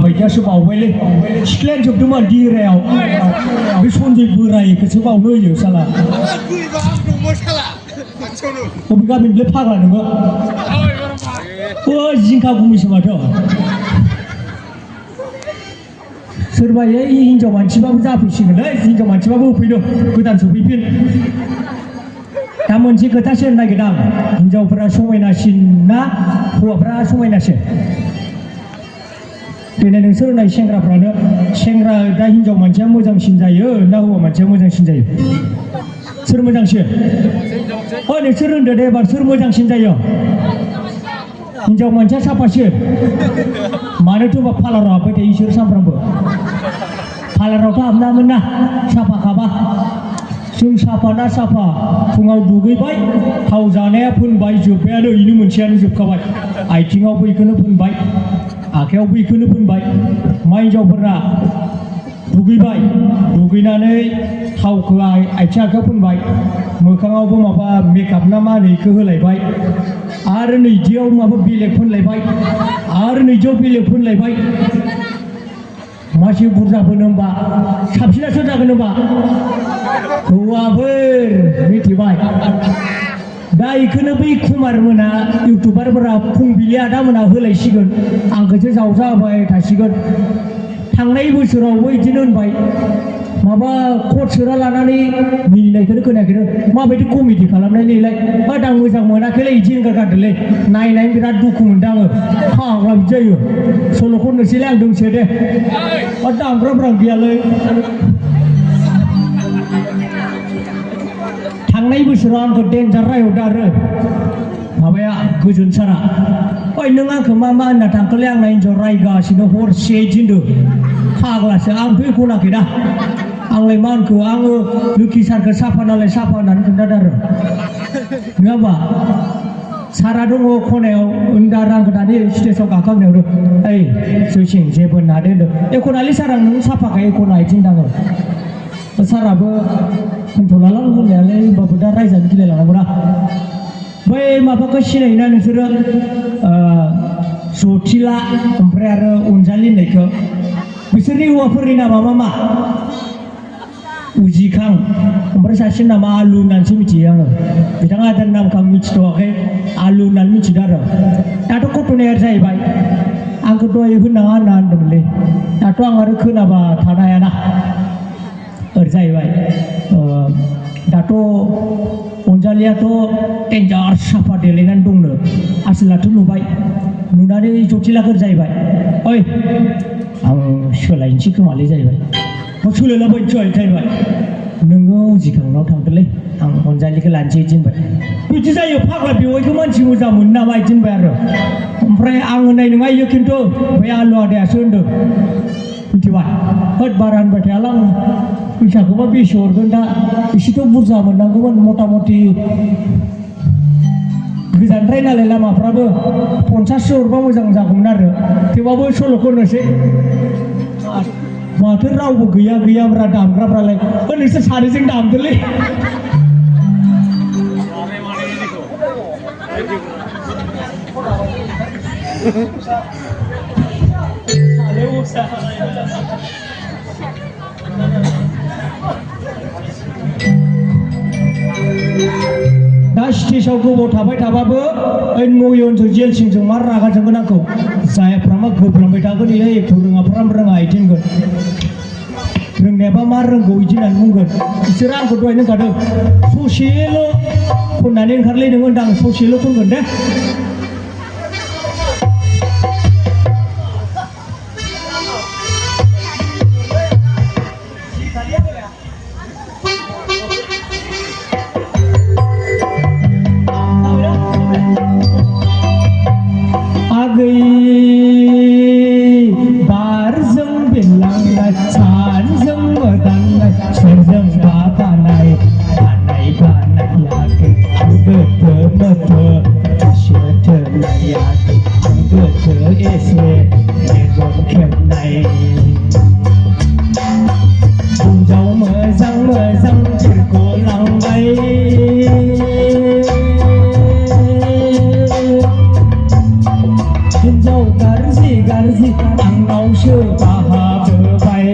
बायदियासो बावबायलै सिख्लायानो जोबदोंमोन दिरायाव बे सन्जय बोरायखौसो बावनो होयो साला बबे गामिनिलै फाग्ला नोङो जिंखा बुंनोसो माथो सोरबा हिनजाव मानसिबाबो जाफैसिगोनलै हिनजाव मानसिबाबो होफैदो गोदान सफैफिन दा मोनसे खोथासो होननो नागिरदों आं हिनजावफ्रा समायनासिन ना हौवाफ्रा समायनासिन दिनै नोंसोर होननाय सेंग्राफ्रानो सेंग्रा दा हिनजाव मानसिया मोजांसिन जायो ना हौवा मानसिया मोजांसिन जायो सोर मोजांसिन नोंसोर होनदो दे एबार सोर मोजांसिन जायो हिनजाव मानसिया साफासिन मानोथो होनबा पार्लाराव हाबबाय थायो इसोर सानफ्रामबो पार्लारावथ' हाबनाङामोन ना साफा खाबा जों साफा ना साफा फुङाव दुगैबाय थाव जानाया फोनबाय जोब्बायानो इनो मोनसेयानो जोबखाबाय आथिङावबो बेखौनो फोनबाय आखायावबो बेखौनो फोनबाय मा हिनजावफोरा दुगैबाय दुगैनानै थावखौ आथिं आखायाव फोनबाय मोखाङावबो माबा मेकआप ना मा होनो बेखौ होलायबाय आरो नैजियाव माबा बेलेग फोनलायबाय आरो नैजियाव बेलेग फोनलायबाय मासे बुरजा फोनो होनबा साबसिना सोर जागोन होनबा हौवाफोर मिथिबाय दा बेखौनो बै कुमार मोना इउटुबारफोरा फुंबिलि आदा मोना होलायसिगोन आंखौसो जावजाबाय थासिगोन थांनाय बोसोरावबो बिदिनो होनबाय माबा कट सोना लानानै मिनिनायखौनो खोनायाखैनो माबायदि कमेडि खालामनाय नैलाय बाट आं मोजां मोनाखैलै बिदि होनगारगारदोंलै नायनानै बिराद दुखु मोनदों आङो फाग्ला बिदि जायो सल' खननोसैलै आं दोंसे दे दामग्राफ्रा गैयालै थांनाय बोसोराव आंखौ डेन्जार रायहरदों आरो माबाया गोजोन सारा नों आंखौ मा मा होनना थांखोलै आंना हिन्जाव रायगासिनो हरसे बिदि होनदों फाग्लासो आंथ' एखनाखै दा आंलाय मा होनखो आङो लोखि सारखौ साफा नालाय साफा होननानै खोन्थादों आरो नङा होमबा सारा दङ खनायाव दा आंखौ दानि स्टेजाव गाखांनायावनो ओइ सुइसिं जेबो होननानै होनदों एखनालै सार आं नों साफाखाय एखना बिदि होनदाङो साराबो होनथ'लालां होननायालाय होमबाबो दा रायजानो गिलायलांनांगौना बै माबाखौ सिनायोना नोंसोरो जथिला ओमफ्राय आरो अनजालि होननायखौ बिसोरनि हौवाफोरनि नामा मा उजिखां ओमफ्राय सासे नामा आलु होननानैसो मिथियो आङो बिथाङा आदार नामखौ आं मिथिथ'वाखै आलु होननानै मिथिदों आरो दाथ' घटनाया जाहैबाय आंखौ दहाय होनाङा होनना होनदोंमोनलै दाथ' आं आरो खोनाबा थानो हायाना ओरै जाहैबाय दाथ' अनजालियाथ' डेन्जार साफा देलायनानै दंनो आसोलाथ' नुबाय नुनानै जथिलाखौ जाहैबाय ओइ आं सोलायनोसै खोमालै जाहैबाय सोलायलाबायनोसै जाहैबाय नोङो उजिखांनाव थांदोलै आं अनजालिखौ लानोसै बिदि होनबाय बिदि जायो फाग्ला बेवाइखौ मानसि मोजां मोनो नामा बिदि होनबाय आरो ओमफ्राय आं होननाय नङा इयो खिन्थु बै आलु आदायासो होनदों मिथिबाय होद बारा होनबाय थायालां फैसाखौबा बेसे हरगोन दा एसेथ' बुरजा मोननांगौमोन मथा मथि गोजानद्राय नालाय लामाफ्राबो 50सो हरबा मोजां जागौमोन आरो थेवबाबो सल' खननोसै माथो रावबो गैयाब्रा दामग्राफ्रालाय नोंसोर सानैजों दामदोलै दा स्टेजाव गोबाव थाबाय थाबाबो ओइ नयनजों जेलसिंजों मा रागा जोंगोन आंखौ जायफ्रा मा गोब्रांबाय थागोन इलाय एख' रोङाफ्रा रोङा बिदि होनगोन रोंनायाबा मा रोंगौ बिदि होननानै बुंगोन बिसोरो आंखौ दहायनो होनखादों ससेल' खननानै ओंखारलै नोङो होनदां ससेल' खनगोन दे गावसो बाहाबोबाय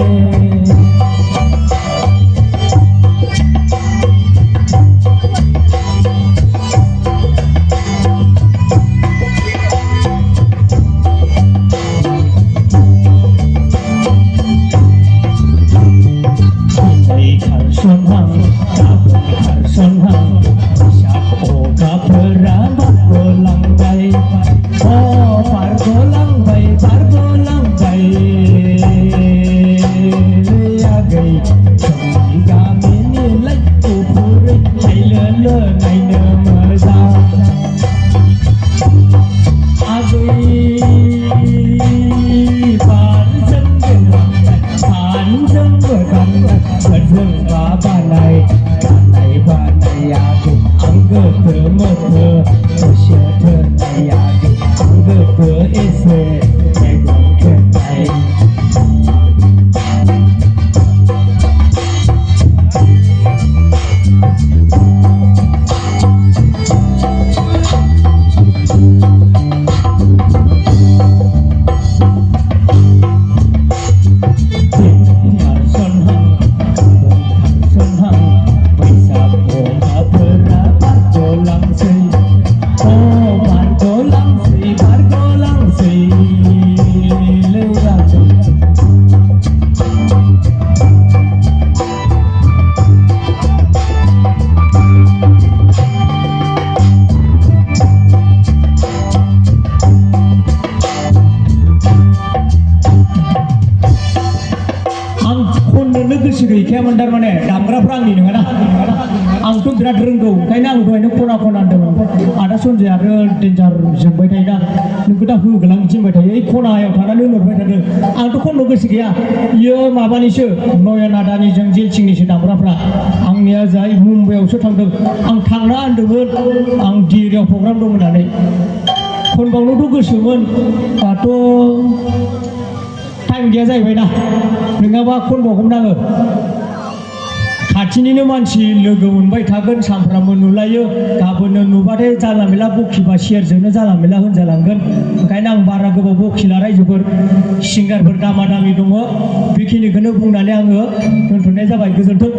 गैखायामोन थारमाने दामग्राफ्रा आंनि नङाना आंथ' बिराद रोंगौ ओंखायनो आं दहायनो खना खना होनदोंमोन आदा सन्जय आरो डेन्जार जोंबाय थायोना नोंखौ दा होगोलां थिनबाय थायो ओइ खनायाव थानानै होनहरबाय थादों आंथ' खननो गोसो गैया इयो माबानिसो नयन आदानिजों जेलसिंनिसो दामग्राफ्रा आंनिया जाय मुम्बाइआवसो थांदों आं थांना होनदोंमोन आं दिरियाव प्रग्राम दं होननानै खनबावनोथ' गोसोमोन दाथ' टाइम गैया जाहैबाय ना नङाबा खनबावगौमोन आङो खाथिनिनो मानसि लोगो मोनबाय थागोन सानफ्रामबो नुलायो गाबोननो नुबाथाय जाला मेला बखिबा सेरजोंनो जाला मेला होनजालांगोन ओंखायनो आं बारा गोबाव बखिला रायजोफोर सिंगारफोर दामा दामि दङ बेखिनिखौनो बुंनानै आङो दोनथ'नाय जाबाय गोजोन्थों